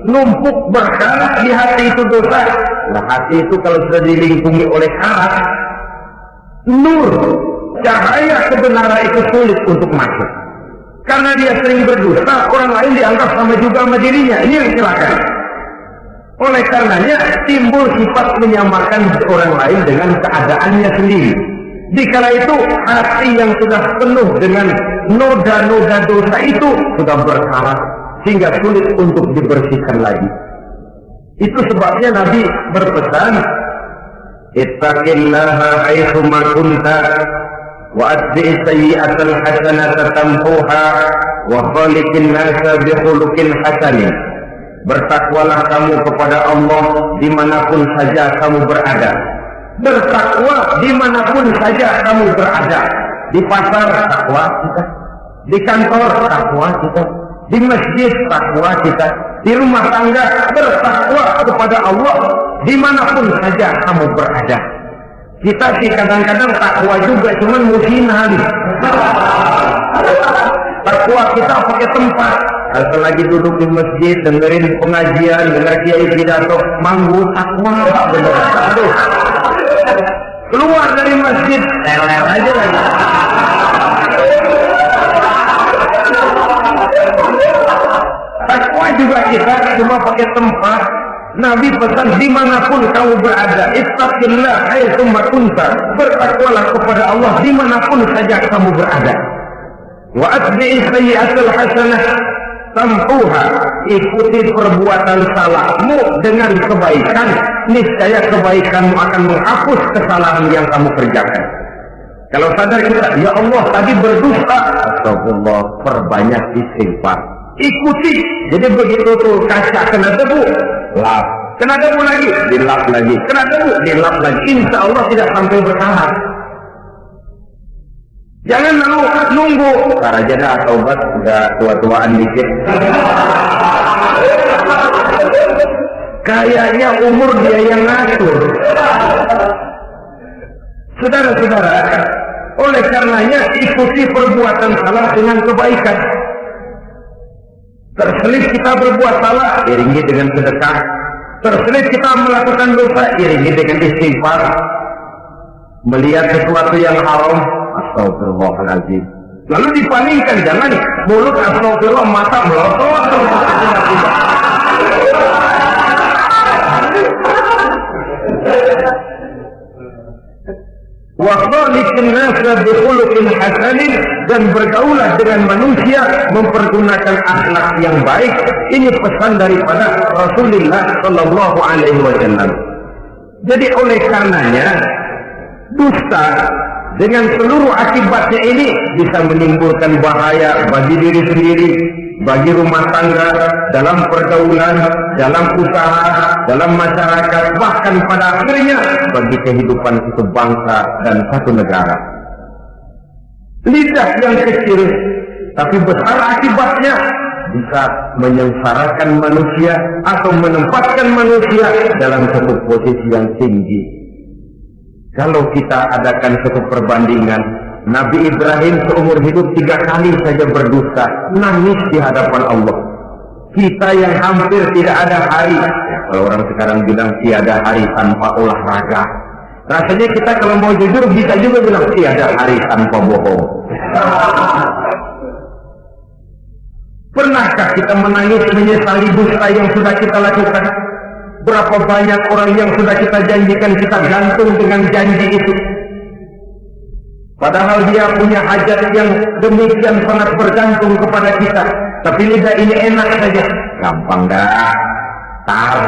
numpuk berkarat di hati itu dosa. Nah hati itu kalau sudah dilingkungi oleh karat, nur, cahaya kebenaran itu sulit untuk masuk. Karena dia sering berdusta, orang lain dianggap sama juga sama dirinya. Ini yang celaka. Oleh karenanya timbul sifat menyamakan orang lain dengan keadaannya sendiri. Dikala itu hati yang sudah penuh dengan noda-noda dosa itu sudah berkarat sehingga sulit untuk dibersihkan lagi. Itu sebabnya Nabi berpesan, ittaqillaha haitsu ma kunta wa atbi'is sayyi'atal hasanata tamhuha wa khaliqin nasa bi khuluqin hasanin. Bertakwalah kamu kepada Allah dimanapun saja kamu berada. Bertakwa dimanapun saja kamu berada. Di pasar takwa kita, di kantor takwa kita, di masjid takwa kita, di rumah tangga bertakwa kepada Allah dimanapun saja kamu berada. Kita sih kadang-kadang takwa juga, cuman musyinan. Takwa kita pakai tempat. Kalau lagi duduk di masjid, dengerin pengajian, dengar kiai pidato, manggu takwa, bener. Aduh, keluar dari masjid, leler aja lagi. Takwa juga kita cuma pakai tempat. Nabi pesan dimanapun kamu berada, ittaqillah haitsu ma kunta. Bertakwalah kepada Allah dimanapun saja kamu berada. Wa atbi'is sayyi'atal hasanah tamhuha. Ikuti perbuatan salahmu dengan kebaikan, niscaya kebaikanmu akan menghapus kesalahan yang kamu kerjakan. Kalau sadar kita, ya Allah tadi berdusta, astagfirullah, perbanyak istighfar. Ikuti. Jadi begitu tuh kaca kena debu, lap. Kena debu lagi, dilap lagi. Kena debu, dilap lagi. Insya Allah tidak sampai berkarat. Jangan lalu nunggu. Ntar aja dah taubat, udah tua-tuaan dikit. Kayaknya umur dia yang ngatur. Saudara-saudara, oleh karenanya ikuti perbuatan salah dengan kebaikan. Terselip kita berbuat salah, iringi dengan sedekah. Terselip kita melakukan dosa, iringi dengan istighfar. Melihat sesuatu yang haram, astagfirullahaladzim. Lalu dipalingkan, jangan mulut astagfirullah, mata melotot. Wa khaliqin nasa bi khuluqin hasanin, dan bergaulah dengan manusia mempergunakan akhlak yang baik. Ini pesan daripada Rasulullah sallallahu alaihi wasallam. Jadi oleh karenanya dusta dengan seluruh akibatnya ini bisa menimbulkan bahaya bagi diri sendiri, bagi rumah tangga, dalam pergaulan, dalam usaha, dalam masyarakat, bahkan pada akhirnya bagi kehidupan satu bangsa dan satu negara. Lidah yang kecil tapi besar akibatnya bisa menyengsarakan manusia atau menempatkan manusia dalam satu posisi yang tinggi. Kalau kita adakan satu perbandingan, Nabi Ibrahim seumur hidup 3 kali saja berdusta, nangis di hadapan Allah. Kita yang hampir tidak ada hari, ya, kalau orang sekarang bilang tiada hari tanpa olahraga. Rasanya kita kalau mau jujur bisa juga bilang tiada hari tanpa bohong. Pernahkah kita menangis menyesali dusta yang sudah kita lakukan? Berapa banyak orang yang sudah kita janjikan kita gantung dengan janji itu. Padahal dia punya hajat yang demikian sangat bergantung kepada kita. Tapi lidah ini enak saja. Gampang dah. Tar.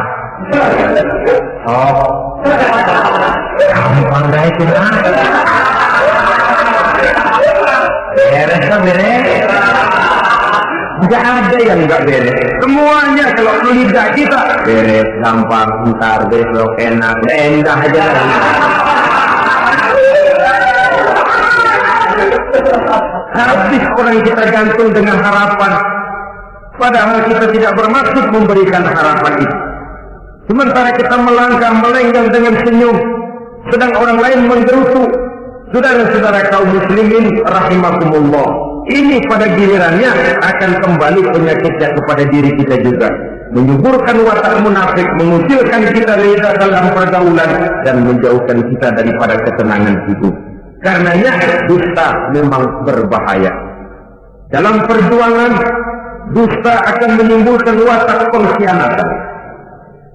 Oh. Gampang dah itu dah. Beres kan beres. Tidak ada yang nggak beres. Semuanya kalau lidah kita beres, gampang, ntar besok enak, endah aja. Habis orang kita gantung dengan harapan, padahal kita tidak bermaksud memberikan harapan itu. Sementara kita melangkah melenggang dengan senyum, sedang orang lain menggerutu. Saudara-saudara kaum muslimin rahimakumullah, ini pada gilirannya akan kembali penyakitnya kepada diri kita juga, menyuburkan watak munafik, mengucilkan kita dalam pergaulan dan menjauhkan kita daripada ketenangan hidup. Karenanya dusta memang berbahaya. Dalam perjuangan, dusta akan menimbulkan watak pengkhianatan.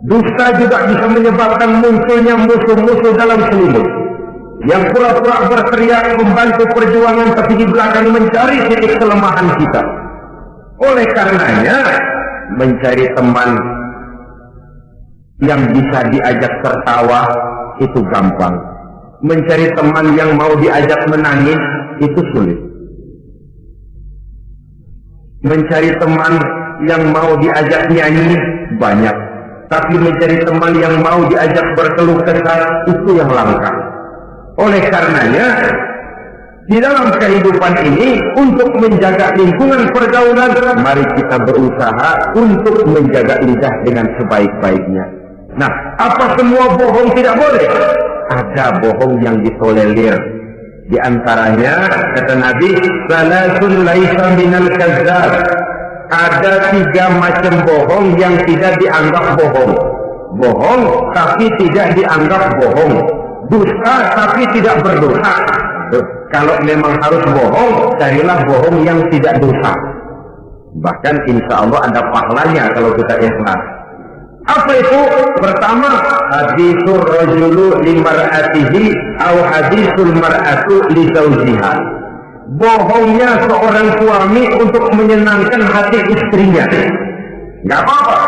Dusta juga bisa menyebabkan munculnya musuh-musuh dalam selimut yang pura-pura berteriak membantu perjuangan tapi di belakang mencari titik kelemahan kita. Oleh karenanya, mencari teman yang bisa diajak tertawa itu gampang. Mencari teman yang mau diajak menangis itu sulit. Mencari teman yang mau diajak nyanyi banyak. Tapi mencari teman yang mau diajak berkeluh kesah itu yang langka. Oleh karenanya, di dalam kehidupan ini, untuk menjaga lingkungan pergaulan, mari kita berusaha untuk menjaga lidah dengan sebaik-baiknya. Nah, apa semua bohong tidak boleh? Ada bohong yang ditolerir. Di antaranya, kata Nabi, salasun laisa minal kazzab. Ada 3 macam bohong yang tidak dianggap bohong. Bohong tapi tidak dianggap bohong. Dusta tapi tidak berdosa. Kalau memang harus bohong, carilah bohong yang tidak dosa. Bahkan insya Allah ada pahalanya kalau kita ikhlas. Apa itu? Pertama, hadisul rajulu limar'atihi atau hadisul mar'atu li zawjiha. Bohongnya seorang suami untuk menyenangkan hati istrinya. Gak apa-apa.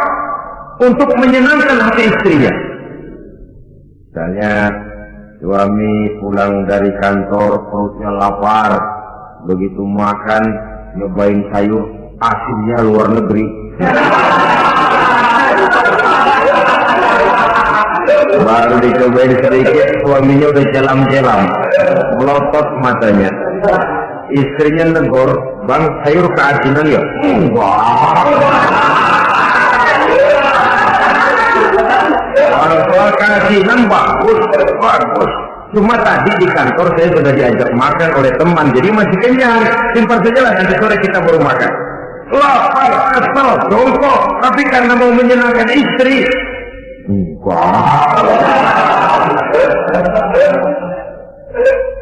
Untuk menyenangkan hati istrinya. Misalnya, suami pulang dari kantor perutnya lapar, begitu makan nyobain sayur asinnya luar negeri. Baru dicobain sedikit suaminya udah celam-celam, melotot matanya. Istrinya negor, bang sayur keasinan ya? Kalau soal keasinan bagus. Cuma tadi di kantor saya sudah diajak makan oleh teman, jadi masih kenyang. Simpan saja lah, nanti sore kita baru makan. Lapar, kesel, dongkol, tapi karena mau menyenangkan istri.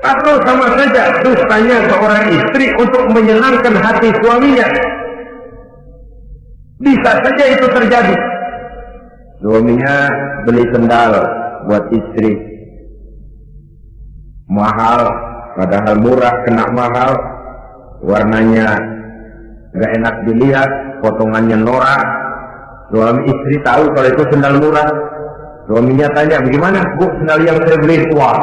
Atau sama saja dustanya seorang istri untuk menyenangkan hati suaminya. Bisa saja itu terjadi. Suaminya beli sendal buat istri, mahal, padahal murah kena mahal, warnanya gak enak dilihat, potongannya norak. Suami istri tahu kalau itu sendal murah. Suaminya tanya, bagaimana bu sendal yang saya beli? Wah,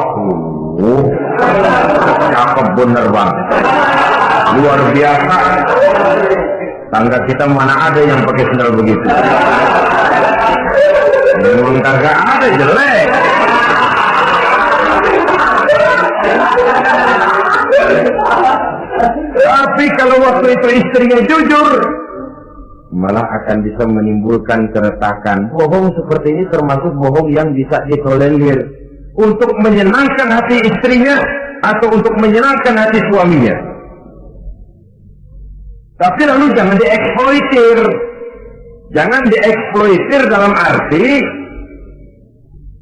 cakep bener bang, luar biasa. Tangga kita mana ada yang pakai sendal begitu? Memang kagak ada, jelek. Tapi kalau waktu itu istrinya jujur, malah akan bisa menimbulkan keretakan. Bohong seperti ini termasuk bohong yang bisa ditolerir untuk menyenangkan hati istrinya atau untuk menyenangkan hati suaminya. Tapi lalu jangan dieksploitir. Jangan dieksploitir dalam arti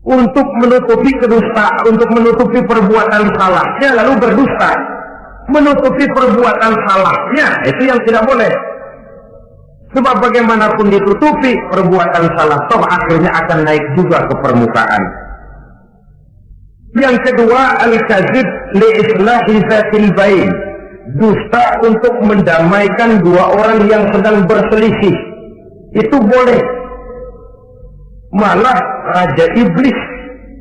untuk menutupi kedustaan, untuk menutupi perbuatan salahnya lalu berdusta. Menutupi perbuatan salahnya itu yang tidak boleh. Sebab bagaimanapun ditutupi perbuatan salah, toh akhirnya akan naik juga ke permukaan. Yang kedua, al-kadzib li islahi dzatil bain. Dusta untuk mendamaikan dua orang yang sedang berselisih. Itu boleh. Malah Raja Iblis,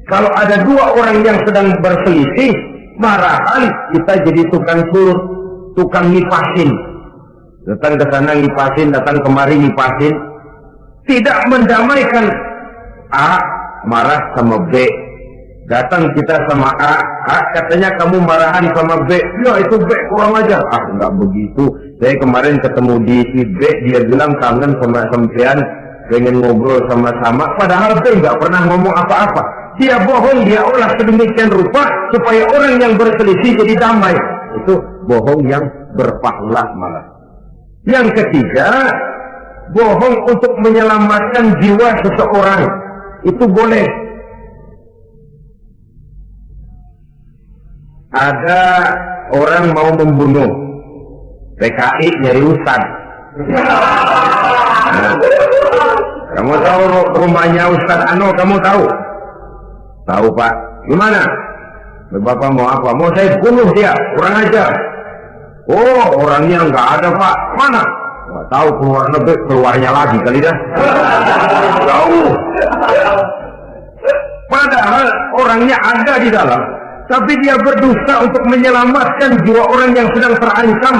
kalau ada dua orang yang sedang berselisih, marahan kita jadi tukang suruh, tukang ngipasin. Datang ke sana ngipasin, datang kemari ngipasin. Tidak mendamaikan. A marah sama B. Datang kita sama A katanya kamu marahan sama B. Ya itu B kurang aja. Enggak begitu. Saya kemarin ketemu di si B, dia bilang kangen sama sampean, pengen ngobrol sama-sama. Padahal B nggak pernah ngomong apa-apa. Dia bohong, dia olah sedemikian rupa supaya orang yang berselisih jadi damai. Itu bohong yang berpahala malah. Yang ketiga, bohong untuk menyelamatkan jiwa seseorang. Itu boleh. Ada orang mau membunuh, PKI nyari Ustaz. Nah, kamu tahu rumahnya Ustaz Ano, kamu tahu? Tahu Pak, gimana? Bapak mau apa? Mau saya bunuh dia, kurang ajar. Oh, orangnya nggak ada Pak, mana? Nggak tahu, keluar negeri, keluarnya lagi kali dah. Tahu. Padahal orangnya ada di dalam, tapi dia berdusta untuk menyelamatkan jiwa orang yang sedang terancam.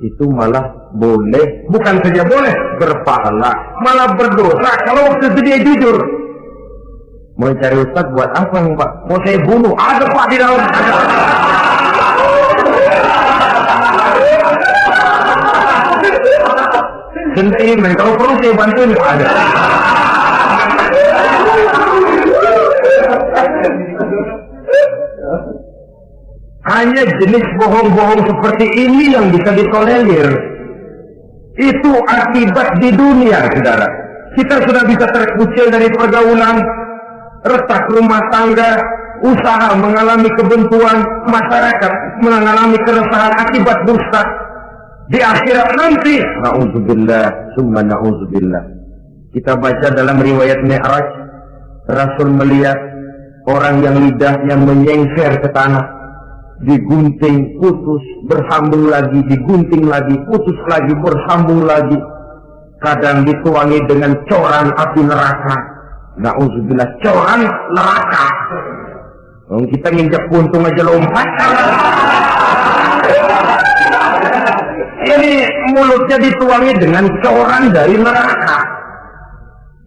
Itu malah boleh, bukan saja boleh, berpahala, malah berdosa kalau waktu itu dia jujur. Mau cari Ustaz buat apa Pak? Mau saya bunuh? Ada Pak di dalam. Sentimen, kalau perlu saya bantuin Pak ada. Hanya jenis bohong-bohong seperti ini yang bisa ditolerir. Itu akibat di dunia, saudara. Kita sudah bisa terkucil dari pergaulan, retak rumah tangga, usaha mengalami kebuntuan, masyarakat mengalami keresahan akibat dusta. Di akhirat nanti, na'udzubillah, summa na'udzubillah. Kita baca dalam riwayat Mi'raj, Rasul melihat orang yang lidahnya menyengker ke tanah, digunting, putus, bersambung lagi, digunting lagi, putus lagi, bersambung lagi. Kadang dituangi dengan coran api neraka. Na'udzubillah, coran neraka. Kita nginjak puntung aja lompat. Ini mulutnya dituangi dengan coran dari neraka.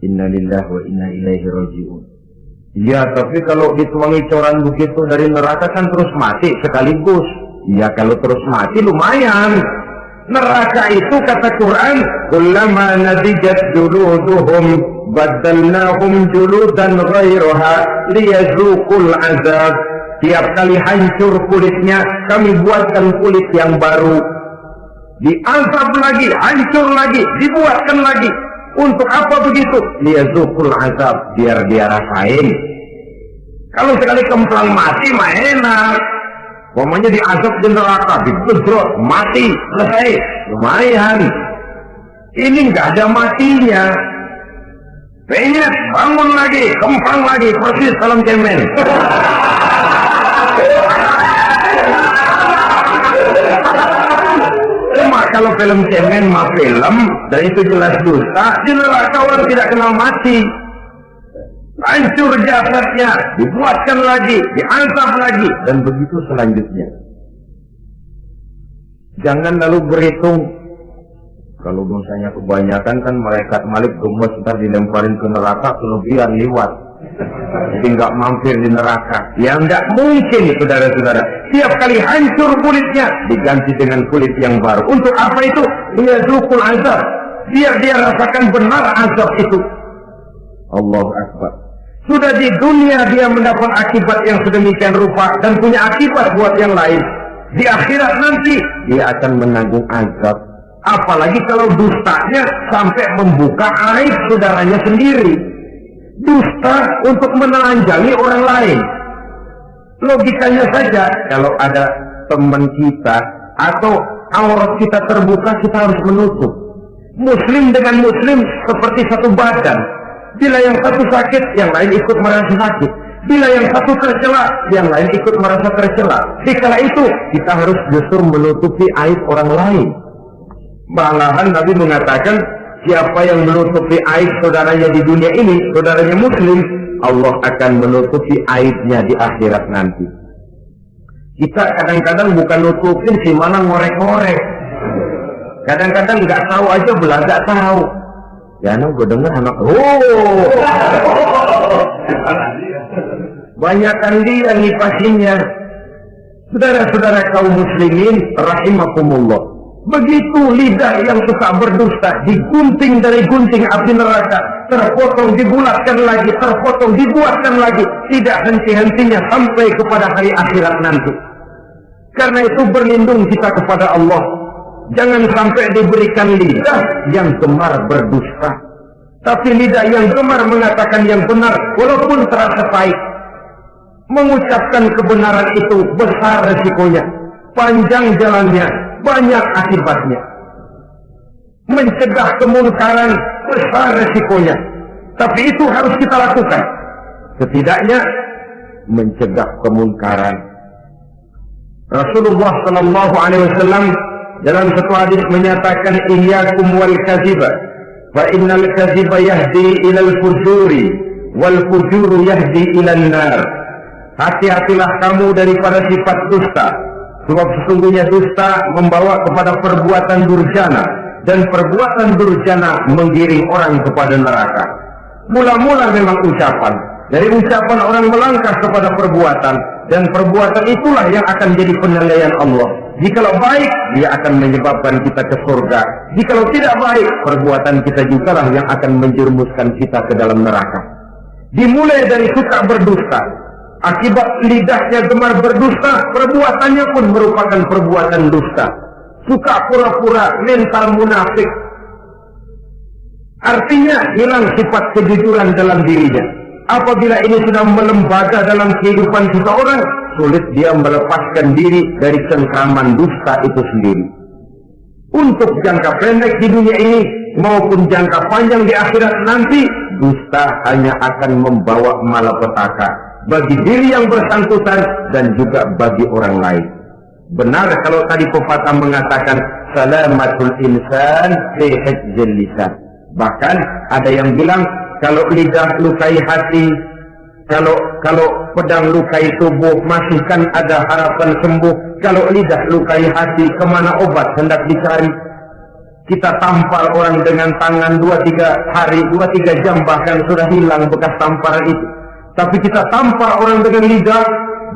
Innalillahi wa inna ilaihi raji'un. Ya, tapi kalau dituangi coran begitu dari neraka kan terus mati sekaligus. Ya, kalau terus mati lumayan. Neraka itu kata Quran, kullama nadijat juluduhum badalnahum juludan ghairaha liyazuqul azab. Tiap kali hancur kulitnya, kami buatkan kulit yang baru. Diazab lagi, hancur lagi, dibuatkan lagi. Untuk apa begitu? Liyazuqul azab, biar dia rasain. Kalau sekali kemplang mati mah enak. Pokoknya diazab di neraka, digedrot, mati, selesai. Lumayan. Ini nggak ada matinya. Penyet, bangun lagi, kemplang lagi, persis dalam cemen. Cuma kalau film cemen mah film, dan itu jelas dusta, di neraka orang tidak kenal mati. Hancur jasadnya, dibuatkan lagi, diazab lagi, dan begitu selanjutnya. Jangan lalu berhitung, kalau dosanya kebanyakan kan malaikat Malik gemes ntar dilemparin ke neraka, kelebihan liwat. Jadi nggak mampir di neraka. Ya nggak mungkin, saudara-saudara. Tiap kali hancur kulitnya, diganti dengan kulit yang baru. Untuk apa itu? Dia zukul azab. Biar dia rasakan benar azab itu. Allahu Akbar. Sudah di dunia dia mendapat akibat yang sedemikian rupa dan punya akibat buat yang lain. Di akhirat nanti dia akan menanggung azab. Apalagi kalau dustanya sampai membuka aib saudaranya sendiri. dusta untuk menelanjangi orang lain. Logikanya saja, kalau ada teman kita atau aurat kita terbuka, kita harus menutup. Muslim dengan muslim seperti satu badan. Bila yang satu sakit, yang lain ikut merasa sakit. Bila yang satu tercela, yang lain ikut merasa tercela. Dikala itu, kita harus justru menutupi aib orang lain. Malahan Nabi mengatakan, siapa yang menutupi aib saudaranya di dunia ini, saudaranya muslim, Allah akan menutupi aibnya di akhirat nanti. Kita kadang-kadang bukan nutupin sih, malah ngorek-ngorek. Kadang-kadang nggak tahu aja belah nggak tahu. Ya, gue dengar anak, banyakkan dia ngipasinya. Saudara-saudara kaum muslimin rahimakumullah, begitu lidah yang suka berdusta digunting dari gunting api neraka, terpotong dibulatkan lagi, terpotong dibuatkan lagi, tidak henti-hentinya sampai kepada hari akhirat nanti. Karena itu berlindung kita kepada Allah, jangan sampai diberikan lidah yang gemar berdusta. Tapi lidah yang gemar mengatakan yang benar walaupun terasa pahit. Mengucapkan kebenaran itu besar resikonya, panjang jalannya, banyak akibatnya. Mencegah kemungkaran besar resikonya, tapi itu harus kita lakukan. Setidaknya mencegah kemungkaran. Rasulullah sallallahu alaihi wasallam dalam satu hadis menyatakan, iyyakum wal kadziba fa innal kadziba yahdi ilal fujuri wal fujuru yahdi ilal nar. Hati-hatilah kamu daripada sifat dusta, sebab sesungguhnya dusta membawa kepada perbuatan durjana, dan perbuatan durjana menggiring orang kepada neraka. Mula-mula memang ucapan, dari ucapan orang melangkah kepada perbuatan, dan perbuatan itulah yang akan jadi penilaian Allah. Jikalau baik, dia akan menyebabkan kita ke surga. Jikalau tidak baik, perbuatan kita jugalah yang akan menjerumuskan kita ke dalam neraka. Dimulai dari suka berdusta. Akibat lidahnya gemar berdusta, perbuatannya pun merupakan perbuatan dusta. Suka pura-pura, mental munafik. Artinya hilang sifat kejujuran dalam dirinya. Apabila ini sudah melembaga dalam kehidupan seseorang, sulit dia melepaskan diri dari cengkraman dusta itu sendiri. Untuk jangka pendek di dunia ini maupun jangka panjang di akhirat nanti, dusta hanya akan membawa malapetaka bagi diri yang bersangkutan dan juga bagi orang lain. Benar kalau tadi pepatah mengatakan salamatul insan fi hifdzil lisan. Bahkan ada yang bilang kalau lidah lukai hati, kalau pedang lukai tubuh masihkan ada harapan sembuh. Kalau lidah lukai hati, kemana obat hendak dicari? Kita tampar orang dengan tangan 2-3 hari, 2-3 jam bahkan sudah hilang bekas tamparan itu. Tapi kita tampar orang dengan lidah,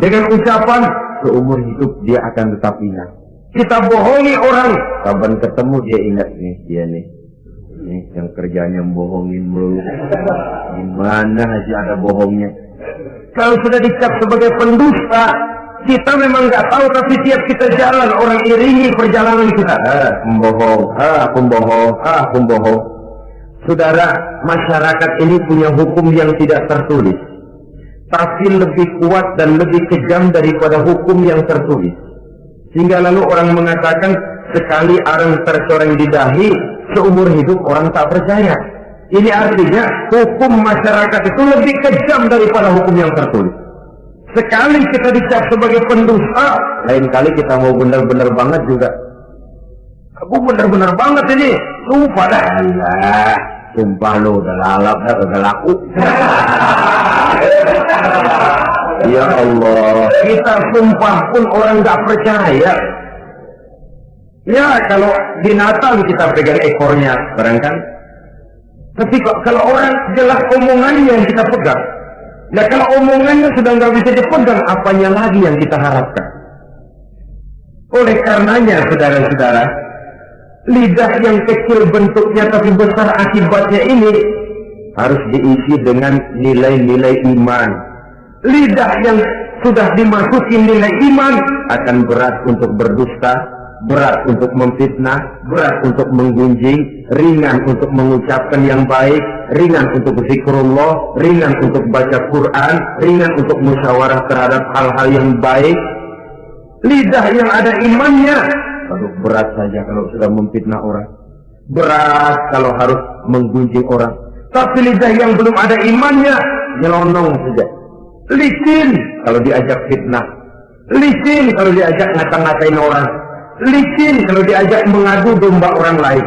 dengan ucapan, seumur hidup dia akan tetap ingat. Kita bohongi orang, kapan ketemu dia ingat nih, dia nih yang kerjanya bohongin melulu. Gimana sih ada bohongnya? Kalau sudah dicap sebagai pendusta, kita memang nggak tahu, tapi tiap kita jalan orang iringi perjalanan kita. Pembohong. Saudara, masyarakat ini punya hukum yang tidak tertulis, tapi lebih kuat dan lebih kejam daripada hukum yang tertulis. Sehingga lalu orang mengatakan, sekali arang tercoreng di dahi, seumur hidup orang tak percaya. Ini artinya hukum masyarakat itu lebih kejam daripada hukum yang tertulis. Sekali kita dicap sebagai pendusta, lain kali kita mau benar-benar banget juga. Aku benar-benar banget ini, sumpah dah. Allah, sumpah lo udah lalap dah, udah laku. Ya Allah, kita sumpah pun orang nggak percaya. Ya kalau di Natal kita pegang ekornya, barangkali. Tapi kalau orang jelas omongannya yang kita pegang. Nah kalau omongannya sudah nggak bisa dipegang, apanya lagi yang kita harapkan? Oleh karenanya, saudara-saudara, lidah yang kecil bentuknya tapi besar akibatnya ini harus diisi dengan nilai-nilai iman. Lidah yang sudah dimasuki nilai iman akan berat untuk berdusta, berat untuk memfitnah, berat untuk menggunjing, ringan untuk mengucapkan yang baik, ringan untuk zikrullah, ringan untuk baca Quran, ringan untuk musyawarah terhadap hal-hal yang baik. Lidah yang ada imannya, aduh berat saja kalau sudah memfitnah orang, berat kalau harus menggunjing orang. Tapi lidah yang belum ada imannya, nyelonong saja, licin kalau diajak fitnah, licin kalau diajak ngata-ngatain orang, licin kalau diajak mengadu domba orang lain.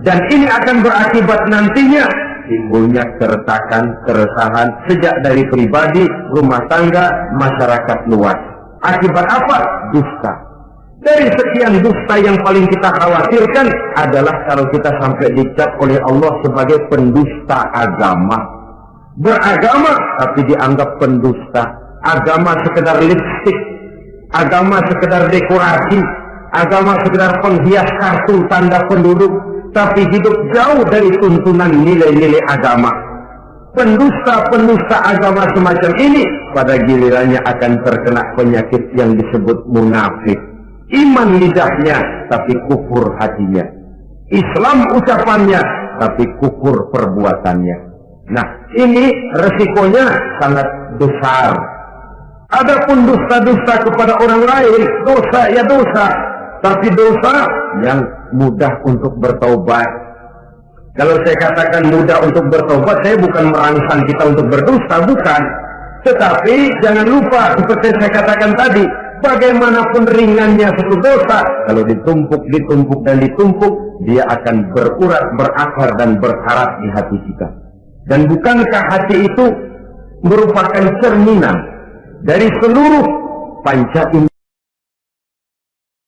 Dan ini akan berakibat nantinya timbulnya keretakan, keresahan sejak dari pribadi, rumah tangga, masyarakat luas. Akibat apa? Dusta. Dari sekian dusta yang paling kita khawatirkan adalah kalau kita sampai dicap oleh Allah sebagai pendusta agama. Beragama tapi dianggap pendusta. Agama sekedar lipstik, agama sekedar dekorasi, agama sekedar penghias kartu tanda penduduk, tapi hidup jauh dari tuntunan nilai-nilai agama. Pendusta-pendusta agama semacam ini pada gilirannya akan terkena penyakit yang disebut munafik. Iman lidahnya tapi kufur hatinya, Islam ucapannya tapi kufur perbuatannya. Nah, ini resikonya sangat besar. Adapun dusta-dusta kepada orang lain, dosa ya dosa, tapi dosa yang mudah untuk bertaubat. Kalau saya katakan mudah untuk bertobat, saya bukan merangsang kita untuk berdosa, bukan. Tetapi jangan lupa, seperti saya katakan tadi, bagaimanapun ringannya satu dosa, kalau ditumpuk, dan ditumpuk, dia akan berurat, berakar, dan berkarat di hati kita. Dan bukankah hati itu merupakan cerminan dari seluruh panca indera?